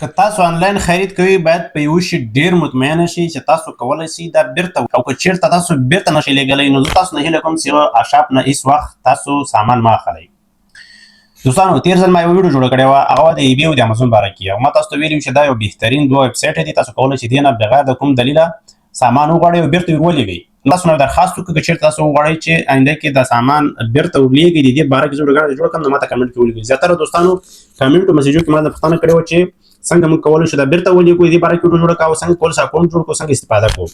که تاسو آنلاین خرید کوئ باید په یو شي ډیر مطمئن شئ چې تاسو کولی شئ دا بیرته او که چیرته تاسو بیرته نشئ لیږلی نو زه تاسو نه هیله کوم چې اشاپ نه هېڅ وخت تاسو سامان مه اخلئ. دوستانو تیر ځل ما یو ویډیو جوړه کړې وه هغه د ایبی او د امازون باره کې او ما تاسو ته ویلي چې دا یو بهترین دوه ویب سایټ دي تاسو کولی شئ دې نه بغیر د کوم دلیله سامان وغواړئ او بیرته یې ورولېږئ. تاسو نه درخواست وکړئ که چېرته تاسو وغواړئ چې آینده کې دا سامان بیرته ورلېږئ د دې باره کې زه ویډیوګانې جوړه کړم نو ما ته کمنټ کې ولیکئ. زیاتره دوستانو کمنټو میسیجو کې ما نه پوښتنه کړې وه چې څنګه موږ کولی شو دا بیرته ولیږو دې باره کې ویډیو جوړه کړه او څنګه کولی شو اکاونټ جوړ کړو څنګه استفاده کوو.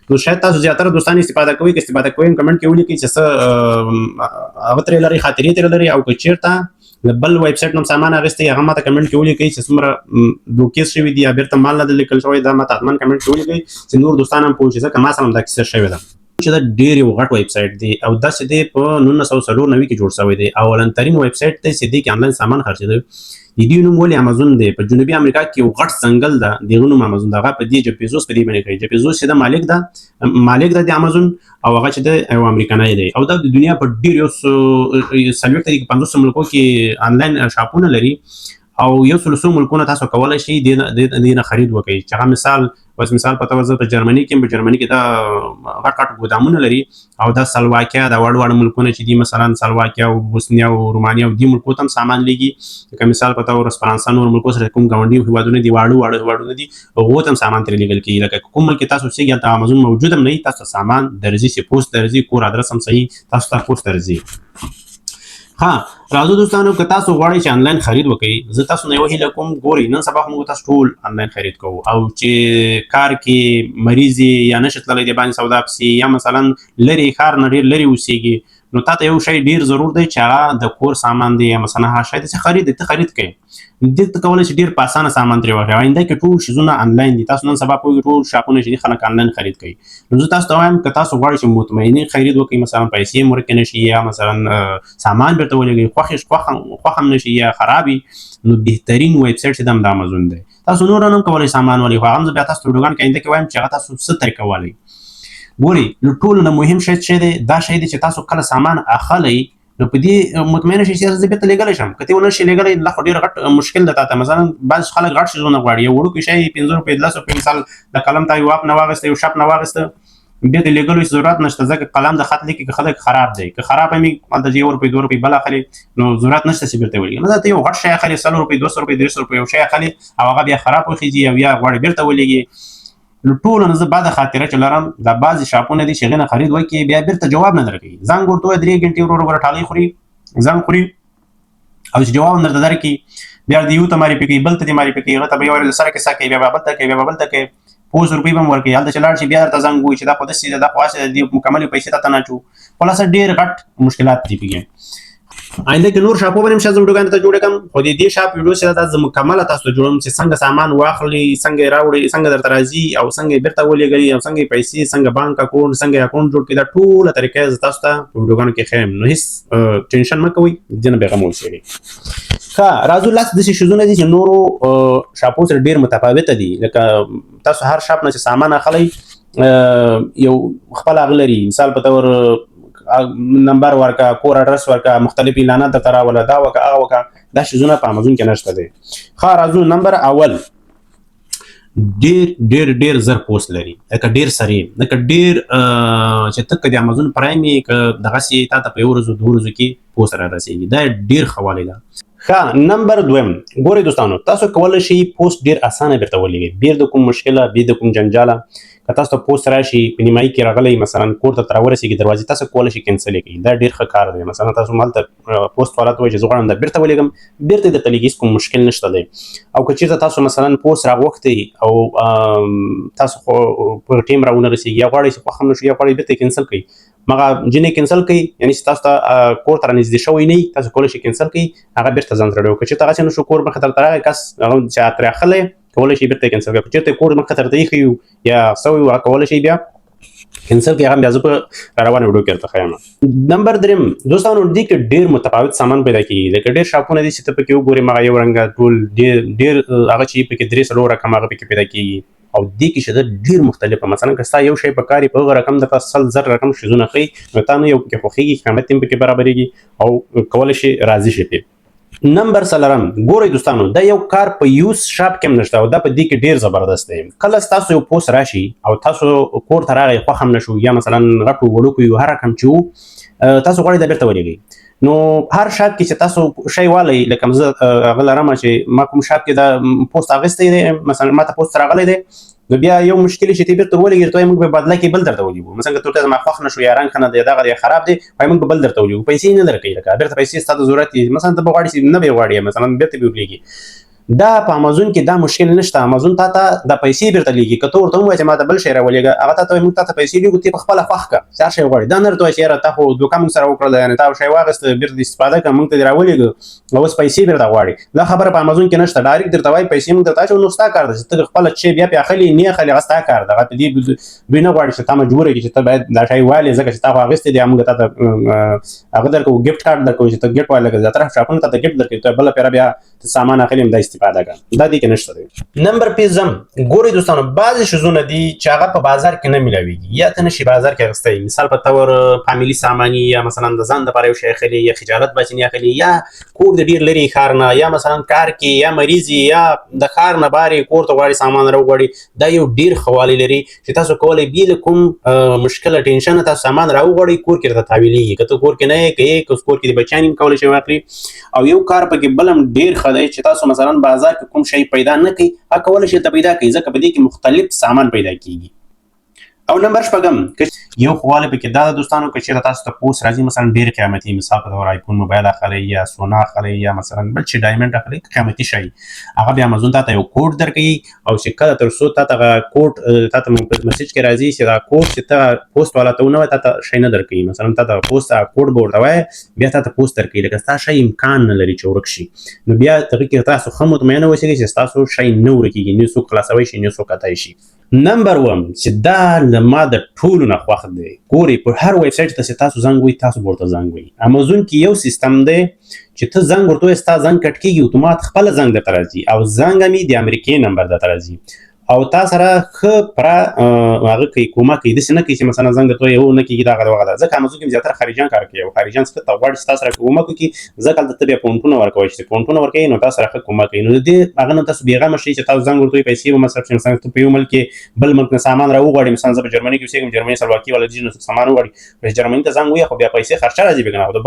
نو شاید تاسو زیاتره دوستان استفاده کوئ که استفاده کوئ کمنټ کې ولیکئ چې څه هغه ترې لري خاطرې ترې لري او که چېرته د بل ویب سایټ نه سامان اخیستی هغه ما ته کمنټ کې ولیکئ چې څومره دوکې شوي دي یا بیرته مال نه دی لیکل شوی دا ما ته حتما کمنټ کې ولیکئ چې نور دوستان هم پوه شي ځکه ما سره هم دا کیسه شوې ده چې دا ډېر یو غټ ویب سایټ دی او داسې دی په 1994 کې جوړ شوی دی او اولنترین ویب سایټ دی چې دې کې آنلاین سامان خرڅېده. د دې نوم ولې امازون دی په جنوبي امریکا کې یو غټ ځنګل ده د هغه نوم امازون ده هغه په دې جپیزوس په دې باندې کوي. جپیزوس چې د مالک ده د امازون او هغه چې د یو امریکایی دی او دا د دنیا په ډېر یو 50 ملکو کې آنلاین شاپونه لري او یو څو ملکونه تاسو کولی شئ دې نه خرید وکړئ چې هغه مثال په توګه زه په جرمني کې دا غټ ګودامونه لري او دا سلواکیا دا وړ ملکونه چې دي مثلا سلواکیا او بوسنیا او رومانیا او دې ملکو ته هم سامان لیږي که مثال په توګه فرانسه نور ملکو سره کوم ګاونډي هېوادونه دي واړه هېوادونه دي هغو ته هم سامان ترې لیږل کېږي. لکه کوم ملک تاسو اوسېږئ هلته امازون موجود هم نه وي تاسو سامان درځي چې پوسټ درځي کور ادرس هم صحیح تاسو ته پوسټ درځي. ها راځو دوستانو که تاسو غواړئ چې آنلاین خرید وکړئ زه تاسو نه یوه هیله کوم ګورئ نن سبا خو موږ تاسو ټول آنلاین خرید کوو او چې کار کې مریض یا نشي تللی د باندې سودا پسې یا مثلا لرې ښار نه ډېر لرې اوسېږي نو تا ته یو شی ډېر ضرور دی چې هغه د کور سامان دی یا مثلا هغه شی دی چې خرید دی ته خرید کوې دې ته کولی شي ډېر په اسانه سامان ترې واخلئ. آینده کې ټول شیزونه آنلاین دي تاسو نن سبا پوهېږئ ټول شاپونه چې دي خلک آنلاین خرید کوي. نو زه تاسو ته وایم که تاسو غواړئ چې مطمئنې خرید وکړئ مثلا پیسې مو ورکې نه شي یا مثلا سامان بیرته ولېږئ خوښ هم نه شي یا خراب وي نو بهترین ویب سایټ چې د امازون دی. تاسو نور هم کولی سامان ولېږئ خو هغه هم زه بیا تاسو ته ویډیوګانو کې آینده کې وایم چې هغه تاسو څه طریقه والئ. ګورئ نو ټولو نه مهم شی چې دی دا شی دی چې تاسو کله سامان اخلئ نو په دې مطمئنه شئ چې زه بیرته لیږلی شم که ته ونه شي لیږلی دا خو ډېر غټ مشکل ده تا ته مثلا بعض خلک غټ شیزونه غواړي یو وړوکی شی 5 روپۍ 10 روپۍ مثال د قلم تا یو اپ نه واخېسته یو شپ نه واخېسته بیا د لیږلو ضرورت نشته ځکه قلم د خط لیکي که خلک خراب دی که خراب هم وي هلته چې 1 روپۍ 2 روپۍ بل اخلي نو ضرورت نشته چې بیرته ولېږي. مثلا ته یو غټ شی اخلي 100 روپۍ 200 روپۍ 300 روپۍ یو شی اخلي او هغه بیا خراب وخېږي او یا غواړي بیرته ولېږي نو ټولو نه زه بعده خاطره چې لرم دا بعضې شاپونه دي چې هغې نه خرید وکړي بیا بیرته جواب نه درکوي زنګ ورته ووایه 3 ګنټې ورو ورو ټالۍ خوري زنګ خوري او چې جواب هم درته درکړي بیا د یو ته معرفي کوي بل ته دې معرفي کوي هغه ته به یې ویل سره کیسه کوي بیا به بل ته کوي بیا به بل ته کوي 500 روپۍ به هم ورکوي هلته چې لاړ شي بیا درته زنګ ووایي چې دا خو داسې ده دا خو هسې ده دې مکملې پیسې تا ته نه اچو خلاصه ډېر غټ مشکلات دي پکې. آینده کې نور شاپو باندې هم شاید زه ویډیوګانې ته جوړې کړم خو د دې شاپ ویډیو چې دا زه مکمله تاسو ته جوړوم چې څنګه سامان واخلئ څنګه یې راوړئ څنګه درته راځي او څنګه یې بیرته ولېږئ او څنګه یې پیسې څنګه بانک اکاونټ څنګه یې اکاونټ جوړ کړئ دا ټوله طریقه زه تاسو ته په ویډیوګانو کې ښیم نو هېڅ ټینشن مه کوئ دې نه بېغمه اوسېږئ. ښه راځو لاس داسې شیزونه دي چې نورو شاپو سره ډېر متفاوته دي لکه تاسو هر شاپ نه چې سامان اخلئ یو خپل هغه لري مثال په طور نمبر ورکا کور اډرس ورکا مختلف اعلانات درته راوله دا وکړه هغه وکړه دا شیزونه په امازون کې نشته دی. ښه راځو نمبر اول ډېر زر پوسټ لري لکه ډېر سریع لکه ډېر چې ته که د امازون پرایم یې که دغسې تا ته په 1 ورځو 2 ورځو کې پوسټ را رسېږي دا ډېر ښه والی ده. ښه نمبر دویم ګورئ دوستانو تاسو کولی شئ پوسټ ډېر اسانه بیرته ولېږئ بېر د کوم مشکله بېر د کوم جنجاله که تاسو ته پوسټ راشي په نیمایي کې راغلی مثلا کور ته راورسېږي دروازې تاسو کولی شئ کینسل یې کړئ دا ډېر ښه کار دی. مثلا تاسو هلته پوسټ والا ته وایئ چې زه غواړم دا بیرته ولېږم بیرته یې درته لېږي هېڅ کوم مشکل نشته دی. او که چېرته تاسو مثلا پوسټ راغوښتی او تاسو خو په ټیم راونه رسېږي یا غواړئ چې خوښ هم نه شو یا غواړئ بیرته یې کینسل کړئ مغه جنې کینسل کړئ یعنې چې تاسو ته کور ته رانږدې شوی نه وي تاسو کولی شئ کینسل کړئ هغه بیرته ځان سره که چېرته هغسې نه شو کور مخې ته درته راغی کس هغه چې ترې اخلی کولی شئ بیرته یې کینسل کړئ که چېرته کور مخې ته درته ایښی وي یا څه وي هغه کولی شئ بیا کینسل کړئ هغه بیا زه په روانه ویډیو کې درته ښیم. نمبر دریم دوستانو دې کې ډېر متفاوت سامان پیدا کېږي لکه ډېر شاپونه دي چې ته پکې وګورې مغه یو رنګه ټول ډېر هغه چې پکې 3 رقم هغه پکې پیدا کېږي او دې کې شیزه ډېر مختلفه مثلا که ستا یو شی په کار یې په هغه رقم درته 100 رقم شیزونه ښیي نو تا نو یو پکې خوښېږي قیمت هم پکې برابرېږي او کولی شي راضي شي پرې. نمبر 3 ګورئ دوستانو دا یو کار په یوز شاپ کې نشته او دا په دې کې ډیر زبردست دی. کله تاسو یو پوسټ راشي او تاسو کور ته راغی خو هم نشو یا مثلا غټو وړوکو یو هر رقم چې تاسو غواړئ دا بیرته ولېږئ، نو هر شاپ کې چې تاسو شی والی لکه زه هغه لرم چې ما کوم شاپ کې دا پوسټ اخیستی دی، مثلا ما ته پوسټ راغلی دی، نو بیا یو مشکل چې تی بیرته ولېږئ ته موږ په بدله کې بل درته ولېږو، مثلا که ته زما خوښ نه شو یا رنګ ښه نه دی دغه دی خراب دی وایي موږ به بل درته ولېږو، پیسې نه درکوي، لکه بیرته پیسې ستا ته ضرورت دي مثلا ته به غواړې چې نه به یې غواړې مثلا بیرته به ولېږي. دا په امازون کې دا مشکل نشته، امازون تا ته د پیسې بیرته لیږي. که ته ورته ووایې چې ما ته بل شی راولېږه هغه تا ته وایي موږ تا ته پیسې لیږو، ته یې په خپله خوښ کړه چې هر شی غواړې، دا نه درته وایي چې یاره تا خو دوکه موږ سره وکړله یعنې تا شی واخېسته بیرته دې استفاده کړه موږ ته دې راولېږه او اوس پیسې بیرته غواړې، دا خبره په امازون کې نشته. ډایرکټ درته وایي پیسې موږ درته اچوو، نو ستا کار ده چې ته خپله چې بیا پې اخلي نه اخلي هغه ستا کار ده، هغه په دې دوی نه غواړي چې تا مجبوره کړي چې ته باید دا شی والې ځکه چې تا خو اخیستی دی موږ تا ته هغه درکوو ګفټ کارت درکوو چې ته ګفټ والې لکه زیاتره شاپونه تا ته ګفټ درکوي، ته بله پیره بیا سامان اخلي هم دا استفاده کړه، دا دې کې نشته دی. نمبر 5 ګورئ دوستانو بعضې شیزونه دي چې هغه په بازار کې نه میلاویږي یا ته نشي بازار کې اخیستی، مثال په طور فامیلي ساماني یا مثلا د ځان دپاره یو شی اخلي یا خجالت بچي نه اخلي یا کور د ډېر لرې ښار نه یا مثلا کار کې یا مریض یا د ښار نه بارې کور ته غواړي سامان راوغواړي، دا یو ډېر ښه والی لري چې تاسو کولی بې له کوم مشکله ټینشنه تاسو سامان راوغواړئ کور کې درته تحویلېږي. که ته کور کې نه یې که یې که کور کې د بچیان هم کولی شئ واخلي. او یو کار پکې بل هم ډېر ښه دی چې تاسو مثلا بازار کې کوم شی پیدا نه کوئ هغه کولی شئ ته پیدا کوئ ځکه په دې کې مختلف سامان پیدا کېږي. او نمبر 6 یو خو والی پکې دا ده دوستانو که چېرته تاسو ته پوسټ راځي مثلا ډېر قیمتي مثال په طور آیفون موبایل اخلئ یا سونا اخلئ یا مثلا بل شي ډایمنډ اخلئ قیمتي شی، هغه بیا امازون تا ته یو کوډ درکوي او چې کله تر څو تا ته هغه کوډ تا ته مسیج کې راځي چې دا کوډ چې ته پوسټ والا ته ونه وایې تا ته شی نه درکوي، مثلا تا ته پوسټ کوډ به ورته وایې بیا تا ته پوسټ درکوي لکه ستا شی امکان نه لري چې ورک شي، نو بیا هغې کې تاسو ښه مطمئنه اوسېږئ چې ستاسو شی نه ورکېږي، نه څوک خلاصوی شي نه څوک کتای شي. نمبر 1 چې دا له ما د ټولو نه خوښ دی، ګورئ په هر ویب سایټ ته چې تاسو زنګ وهئ تاسو به ورته زنګ وهئ. امازون کې یو سیستم دی چې ته زنګ ورته وایې ستا زنګ کټ کېږي اتومات خپله زنګ درته راځي او زنګ هم د امریکې نمبر درته راځي او تا سره ښه پوره هغه کوي کومک کوي، داسې نه کوي چې مثلا زنګ درته وایي هو نه کېږي دغه دغه ده، ځکه امازون کې زیاتره خارجیان کار کوي او خارجیان څه ته غواړي چې تا سره کومک وکړي ځکه هلته ته بیا پونټونه ورکوی چې پونټونه ورکوي نو تا سره ښه کومک کوي، نو د دې هغه نه تاسو بېغمه شئ چې تاسو زنګ ورته وایي پیسې به مصرف شي، مثلا ته په یو ملک کې بل ملک نه سامان راوغواړې، مثلا زه په جرمني کې اوسېږم جرمني سلواکي والا دي نو سامان وغواړي چې جرمني ته زنګ ووایي خو بیا پیسې خرچه راځي بېګناه خو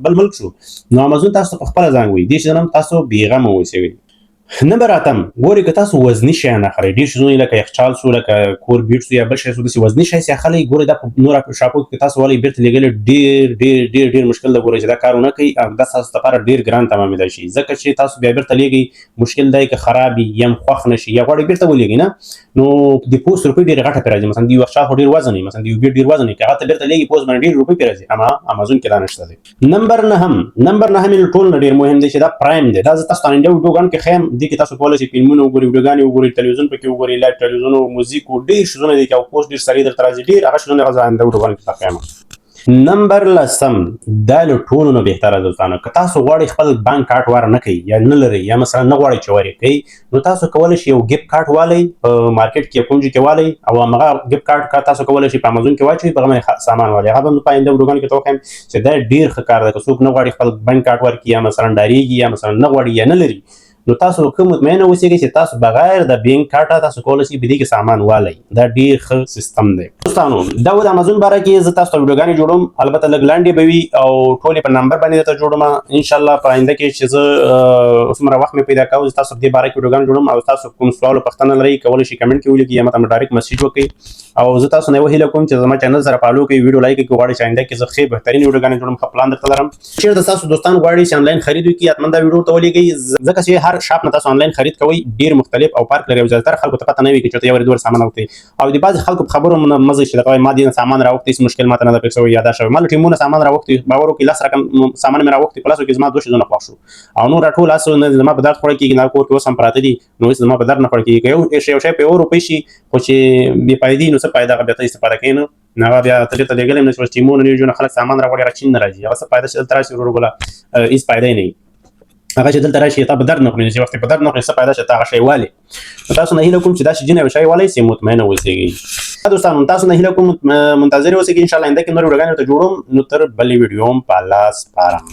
بل ملک شو، نو امازون تاسو ته په خپله زنګ وایي، دې شیانو تاسو بېغمه اوسئ. نمبر 8 ګورئ که تاسو وزني شیان اخلئ ډېر شیزونه لکه یخچال سو لکه کور بیټ سو یا بل شی سو داسې وزني شی چې اخلئ ګورئ دا په نورو شاپو کې تاسو ولئ بیرته لېږل ډېر ډېر ډېر ډېر مشکل ده، ګورئ چې دا کار ونه کوي او دا ستاسو لپاره ډېر ګران تمامېدای شي ځکه چې تاسو بیا بیرته لېږئ مشکل دی که خراب وي یا هم خوښ نه شي یا غواړئ بیرته ولېږئ نه نو د پوسټ روپۍ ډېرې غټه پرې راځي، مثلا د یو یخچال خو ډېر وزن وي، مثلا د یو بیټ ډېر وزن وي که هغه ته بیرته لېږئ پوسټ باندې ډېرې روپۍ پرې راځي، اما امازون کې دا نشته دی. نمبر 9 مې له ټولو نه ډېر مهم دی چې دا پرایم دی، دا زه تاسو ته انډیا ویډیوګانو کې ښیم، دې کې تاسو کولی شئ فلمونه وګورئ ویډیوګانې وګورئ تلویزیون پکې وګورئ لایو تلویزیون او موزیک او ډېر شیزونه دي او پوسټ ډېر سریع درته راځي ډېر هغه شیزونه هغه زه آینده ویډیوګانو کې درته ښیم. نمبر 10 دا له ټولو نه بهتره دوستانو که تاسو غواړئ خپل بانک کارت واره نه کوئ یا نه لرئ یا مثلا نه غواړئ چې وارې کوئ نو تاسو کولی شئ یو ګفټ کارت والئ په مارکیټ کې کوم ځای کې والئ او همغه ګفټ کارت تاسو کولی شئ په امازون کې واچوئ په هغه باندې سامان والئ، هغه به په آینده ویډیوګانو کې ته وښیم چې دا ډېر ښه کار دی که څوک نه غواړي خپل بانک کارت ورکړي یا مثلا ډارېږي یا مثلا نه غواړي یا نه لري نو تاسو ښه مطمئنه اوسېږئ چې تاسو بغیر د بینک کارټه تاسو کولی شئ په دې کې سامان والئ، دا ډېر ښه سیستم دی. دوستانو دا و د امازون باره کې زه تاسو ته ویډیوګانې جوړوم، البته لږ لنډې به وي او ټولې په نمبر باندې درته جوړوم انشاءالله په آینده کې چې زه څومره وخت مې پیدا کوم زه تاسو په دې باره کې ویډیوګانې جوړوم او تاسو کوم سوال او پوښتنه لرئ کولی شئ کمنټ کې ولیکئ یا ماته ډایرکټ میسج وکړئ او زه تاسو نه یوه هیله کوم چې زما چینل سره فالو کړئ ویډیو لایک کړئ، غواړئ چې آینده کې زه ښې بهترین ویډیوګانې جوړم ښه پلان درته لرم. چېرته تاسو دوستان غواړئ چې آنلاین خرید وکړي حتما دا ویډیو ته ولیږئ ځکه چې هر شاپ نه تاسو آنلاین خرید کوئ ډېر مختلف او فرق لري او زیاتره خلکو ته پته نه وي چې چېرته یو ورې دوه سامان راوختی او د بعضې خلکو په خبرو مه ځئ چې دغه ما دې نه سامان راوختی هېڅ مشکل ماته نه ده پېښ شوی یا دا شوی، ما له ټیمونه سامان راوختی باور وکړئ 10 رقم سامان مې راوختی په 10 کې زما 2 شیزونه خوښ شو او نور ټول هسه نه زما په درد خوړی کېږي دا کور کې اوس هم پراته دي نو هېڅ زما په درد نه خوړی کېږي که یو شی په 1 روپۍ شي خو چې بې فایدې نو څه فایده هغه بیا ته استفاده کوې نه هغه بیا ته چېرته لېږلی یم نه چې ټیمونه نوي خلک سامان راغواړي هغه چین نه راځي هغه څه فایده چې دلته راشي ورور ګله هېڅ فایده یې نه وي هغه چې دلته راشي تا په درد نه خوري چې وخت په درد نه خوري څه فایده چې تا هغه شی والې نو تاسو نه هیله کوم چې دا شي جنه یو شی والئ چې مطمئنه اوسېږئ. دوستانو تاسو نه هیله کوم منتظر اوسئ انشاءالله آینده کې نور ویډیوګانې ورته جوړوم نو تر بلې ویډیو هم په الله سپارم.